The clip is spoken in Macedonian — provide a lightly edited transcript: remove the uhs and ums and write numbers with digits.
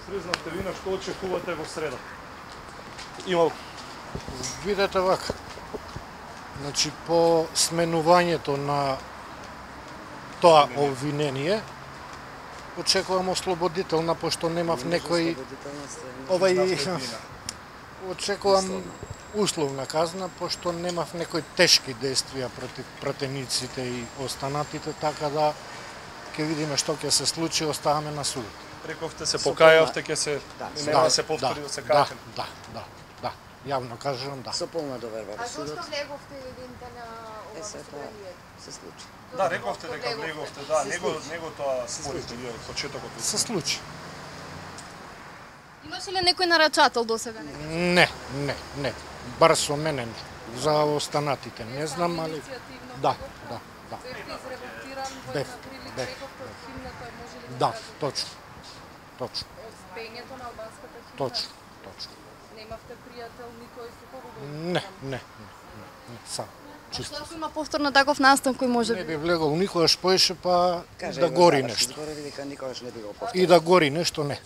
Признавте ви на што очекувате во среда? Има Видете вака. Значи, по сменувањето на тоа обвинение, очекувам ослободителна, пошто немав некој... Очекувам условна казна, пошто немав некои тешки действија против пратениците и останатите, така да ќе видиме што ќе се случи, оставаме на судот. Рековте се покајавте, ќе се нема да се повтори да се кајате. Да, јавно кажувам да. Со полна доверба во А судот. зошто влеговте единта на ова тоа се случи. Да, рековте дека влеговте, да, него тоа спорите вие од почетокот. Се случи. Имаше ли некој нарачател до сега? Не. Бар со мене не. За останатите не знам, али... Да. Бевте изреволтиран во Бев, една прилика, бев. рековте од химната, може ли Да, кажете? точно. Од пењето на албанската химна? Точно. Немавте пријател никој со кого да Не. Сам. А што ако има повторно таков настан кој може Не би? би влегол никогаш поише, па Каже, да го гори Караш, нешто. Зборови дека никогаш не би го повторил. И да гори нешто не.